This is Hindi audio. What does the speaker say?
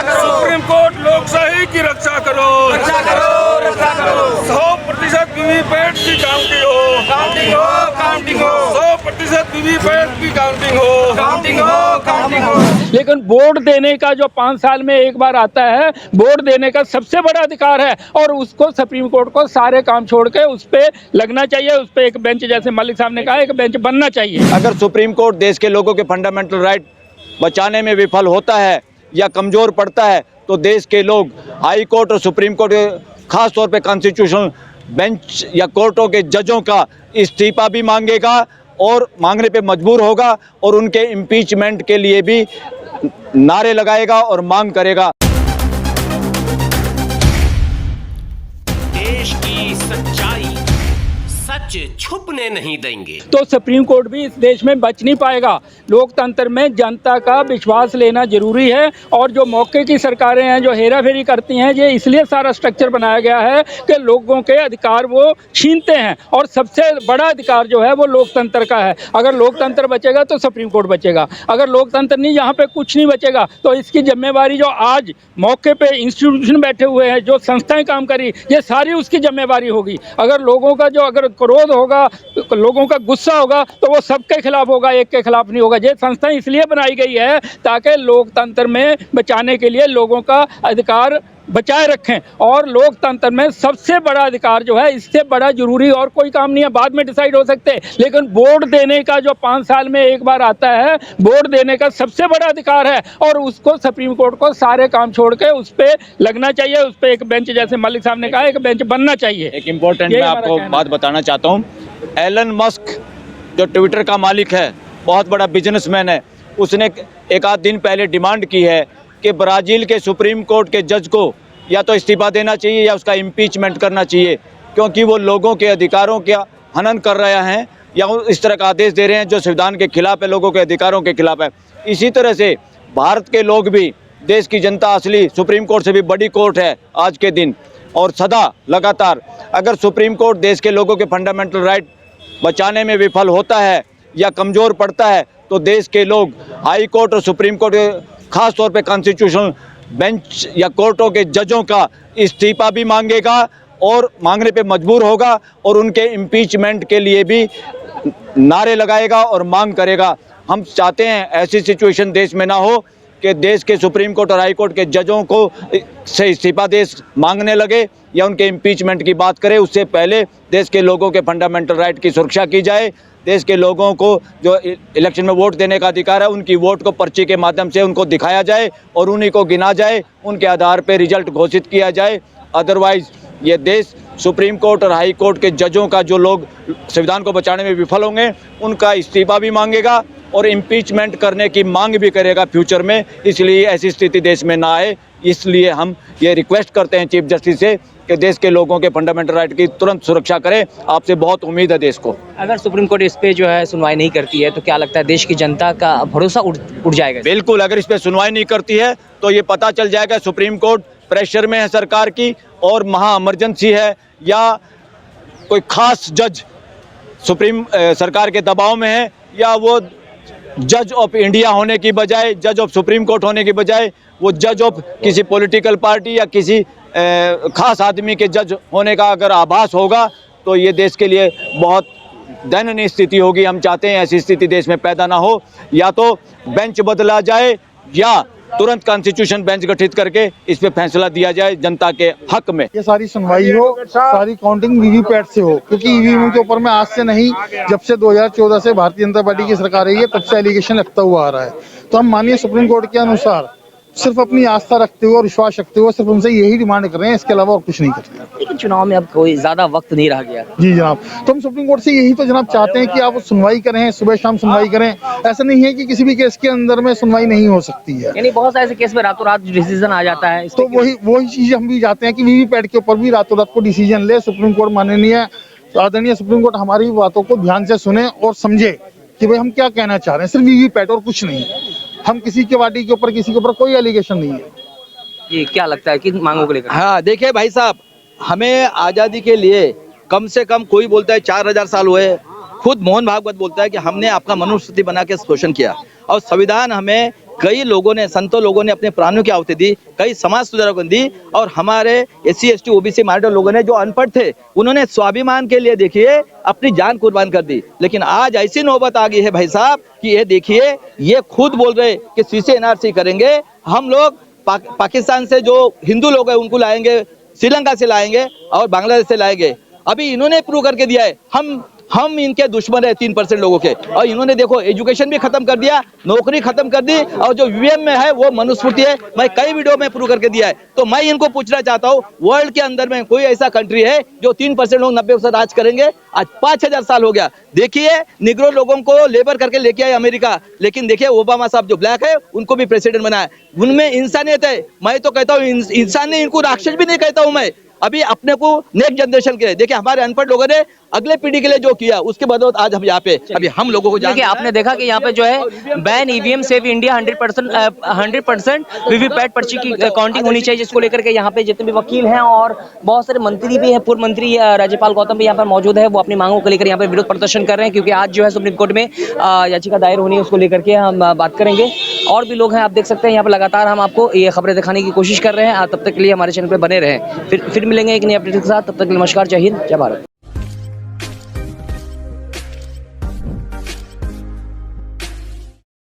सुप्रीम कोर्ट लोकशाही की रक्षा करो, 100% वीवीपैट की काउंटिंग हो, 100% वीवीपैट की काउंटिंग हो। लेकिन वोट देने का जो 5 साल में एक बार आता है, वोट देने का सबसे बड़ा अधिकार है और उसको सुप्रीम कोर्ट को सारे काम छोड़ के उस पे लगना चाहिए। उस पे एक बेंच, जैसे मलिक साहब ने कहा, एक बेंच बनना चाहिए। अगर सुप्रीम कोर्ट देश के लोगों के फंडामेंटल राइट बचाने में विफल होता है या कमजोर पड़ता है तो देश के लोग हाई कोर्ट और सुप्रीम कोर्ट, खास तौर पे कॉन्स्टिट्यूशनल बेंच या कोर्टों के जजों का इस्तीफा भी मांगेगा और मांगने पे मजबूर होगा और उनके इम्पीचमेंट के लिए भी नारे लगाएगा और मांग करेगा। देश की सच्चाई सच छुपने नहीं देंगे। तो सुप्रीम कोर्ट भी इस देश में बच नहीं पाएगा। लोकतंत्र में जनता का विश्वास लेना जरूरी है और जो मौके की सरकारें हैं जो हेरा फेरी करती हैं, ये इसलिए सारा स्ट्रक्चर बनाया गया है कि लोगों के अधिकार वो छीनते हैं और सबसे बड़ा अधिकार जो है वो लोकतंत्र का है। अगर लोकतंत्र बचेगा तो सुप्रीम कोर्ट बचेगा, अगर लोकतंत्र नहीं, यहाँ पे कुछ नहीं बचेगा। तो इसकी जिम्मेवारी जो आज मौके पे इंस्टीट्यूशन बैठे हुए हैं, जो संस्थाएं काम करी, ये सारी उसकी जिम्मेवारी होगी। अगर लोगों का जो अगर क्रोध होगा, लोगों का गुस्सा होगा, तो वो सबके खिलाफ होगा, एक के खिलाफ नहीं होगा। ये संस्थाएं इसलिए बनाई गई है ताकि लोकतंत्र में बचाने के लिए लोगों का अधिकार बचाए रखें। और लोकतंत्र में सबसे बड़ा अधिकार जो है, इससे बड़ा जरूरी और कोई काम नहीं है। बाद में डिसाइड हो सकते हैं, लेकिन वोट देने का जो 5 साल में एक बार आता है, वोट देने का सबसे बड़ा अधिकार है और उसको सुप्रीम कोर्ट को सारे काम छोड़ के उस पे लगना चाहिए। उस पे एक बेंच, जैसे मलिक साहब ने कहा, एक बेंच बनना चाहिए। एक इम्पोर्टेंट मैं आपको बात बताना चाहता हूँ। एलन मस्क जो ट्विटर का मालिक है, बहुत बड़ा बिजनेसमैन है, उसने एक आध दिन पहले डिमांड की है कि ब्राज़ील के सुप्रीम कोर्ट के जज को या तो इस्तीफा देना चाहिए या उसका इम्पीचमेंट करना चाहिए, क्योंकि वो लोगों के अधिकारों का हनन कर रहे हैं या इस तरह का आदेश दे रहे हैं जो संविधान के खिलाफ है, लोगों के अधिकारों के खिलाफ है। इसी तरह से भारत के लोग भी, देश की जनता असली सुप्रीम कोर्ट से भी बड़ी कोर्ट है आज के दिन और सदा लगातार। अगर सुप्रीम कोर्ट देश के लोगों के फंडामेंटल राइट बचाने में विफल होता है या कमज़ोर पड़ता है तो देश के लोग हाई कोर्ट और सुप्रीम कोर्ट, खास तौर पे कॉन्स्टिट्यूशनल बेंच या कोर्टों के जजों का इस्तीफा भी मांगेगा और मांगने पे मजबूर होगा और उनके इम्पीचमेंट के लिए भी नारे लगाएगा और मांग करेगा। हम चाहते हैं ऐसी सिचुएशन देश में ना हो कि देश के सुप्रीम कोर्ट और हाई कोर्ट के जजों को से इस्तीफा देश मांगने लगे या उनके इम्पीचमेंट की बात करे। उससे पहले देश के लोगों के फंडामेंटल राइट की सुरक्षा की जाए। देश के लोगों को जो इलेक्शन में वोट देने का अधिकार है, उनकी वोट को पर्ची के माध्यम से उनको दिखाया जाए और उन्हीं को गिना जाए, उनके आधार पर रिजल्ट घोषित किया जाए। अदरवाइज ये देश सुप्रीम कोर्ट और हाई कोर्ट के जजों का, जो लोग संविधान को बचाने में विफल होंगे, उनका इस्तीफा भी मांगेगा और इम्पीचमेंट करने की मांग भी करेगा फ्यूचर में। इसलिए ऐसी स्थिति देश में ना आए, इसलिए हम ये रिक्वेस्ट करते हैं चीफ जस्टिस से कि देश के लोगों के फंडामेंटल राइट की तुरंत सुरक्षा करें। आपसे बहुत उम्मीद है देश को। अगर सुप्रीम कोर्ट इस पे जो है सुनवाई नहीं करती है तो क्या लगता है देश की जनता का भरोसा उठ जाएगा? बिल्कुल, अगर इस पे सुनवाई नहीं करती है तो ये पता चल जाएगा सुप्रीम कोर्ट प्रेशर में है सरकार की और महा इमरजेंसी है, या कोई खास जज सुप्रीम सरकार के दबाव में है, या वो जज ऑफ इंडिया होने की बजाय, जज ऑफ सुप्रीम कोर्ट होने की बजाय वो जज ऑफ किसी पॉलिटिकल पार्टी या किसी खास आदमी के जज होने का अगर आभास होगा तो ये देश के लिए बहुत दयनीय स्थिति होगी। हम चाहते हैं ऐसी स्थिति देश में पैदा ना हो। या तो बेंच बदला जाए या तुरंत कॉन्स्टिट्यूशन बेंच गठित करके इस पे फैसला दिया जाए जनता के हक में। ये सारी सुनवाई हो, सारी काउंटिंग वीवीपैट से हो, क्योंकि ईवीएम के ऊपर में आज से नहीं, जब से 2014 से भारतीय जनता पार्टी की सरकार रही है तब से एलिगेशन लगता हुआ आ रहा है। तो हम मानिए सुप्रीम कोर्ट के अनुसार सिर्फ अपनी आस्था रखते हुए और विश्वास रखते हुए सिर्फ उनसे यही डिमांड कर रहे हैं, इसके अलावा और कुछ नहीं करते। लेकिन चुनाव में अब कोई ज्यादा वक्त नहीं रह गया। जी जनाब, तो हम सुप्रीम कोर्ट से यही तो जनाब चाहते हैं कि आप सुनवाई करें, सुबह शाम सुनवाई करें। ऐसा नहीं है कि किसी भी केस के अंदर में सुनवाई नहीं हो सकती है, यानी बहुत सारे ऐसे केस में रातों रात डिसीजन आ जाता है। तो वही चीज हम भी चाहते हैं कि वीवीपैट के ऊपर भी रातों रात को डिसीजन ले सुप्रीम कोर्ट। माननीय आदरणीय सुप्रीम कोर्ट हमारी बातों को ध्यान से सुने और समझे कि भाई हम क्या कहना चाह रहे हैं, सिर्फ वीवीपैट और कुछ नहीं। हम किसी के पार्टी के ऊपर, किसी के ऊपर कोई एलिगेशन नहीं है। ये क्या लगता है कि मांगों को लेकर? हाँ देखिए भाई साहब, हमें आज़ादी के लिए कम से कम, कोई बोलता है 4000 साल हुए, खुद मोहन भागवत बोलता है कि हमने आपका मनुस्मृति बना के शोषण किया और संविधान हमें कई लोगों ने, संतों लोगों ने अपने प्राणों की आहुति दी, कई समाज सुधारकों ने दी, और हमारे SC ST OBC माइनॉरिटी लोगों ने जो अनपढ़ थे उन्होंने स्वाभिमान के लिए देखिए अपनी जान कुर्बान कर दी। लेकिन आज ऐसी नौबत आ गई है भाई साहब कि ये देखिए, ये खुद बोल रहे कि CC NRC करेंगे, हम लोग पाकिस्तान से जो हिंदू लोग हैं उनको लाएंगे, श्रीलंका से लाएंगे और बांग्लादेश से लाएंगे। अभी इन्होंने प्रूव करके दिया है हम इनके दुश्मन है 3% लोगों के, और इन्होंने देखो एजुकेशन भी खत्म कर दिया, नौकरी खत्म कर दी, और जो UVM में है वो मनुस्मृति है, मैं कई वीडियो में प्रूव करके दिया है। तो मैं इनको पूछना चाहता हूँ, वर्ल्ड के अंदर में कोई ऐसा कंट्री है जो 3% लोग 90% राज करेंगे? आज 5000 साल हो गया। देखिए निग्रो लोगों को लेबर करके लेके आए अमेरिका, लेकिन देखिए ओबामा साहब जो ब्लैक है उनको भी प्रेसिडेंट बनाया। उनमें इंसानियत है। मैं तो कहता हूँ इंसान ने, इनको राक्षस भी नहीं कहता हूँ मैं। अभी अपने को नेक्स्ट जनरेशन के लिए देखिए, हमारे अनपढ़ लोगों ने अगले पीढ़ी के लिए जो किया उसके बदौलत आज हम यहाँ पे, अभी हम लोगों को देखिए आपने देखा कि यहाँ पे जो है ban EVM save India 100% VVPAT पर्ची की काउंटिंग होनी चाहिए, जिसको लेकर के यहाँ पे जितने भी वकील हैं और बहुत सारे मंत्री भी हैं, पूर्व मंत्री राज्यपाल गौतम भी यहाँ पर मौजूद है, वो अपनी मांगों को लेकर यहाँ पे विरोध प्रदर्शन कर रहे हैं, क्योंकि आज जो है सुप्रीम कोर्ट में याचिका दायर होनी है, उसको लेकर के हम बात करेंगे। और भी लोग हैं, आप देख सकते हैं यहाँ पर लगातार हम आपको ये खबरें दिखाने की कोशिश कर रहे हैं। तब तक के लिए हमारे चैनल पर बने रहें, फिर मिलेंगे एक नई अपडेट के साथ। तब तक नमस्कार, जय हिंद, जय भारत।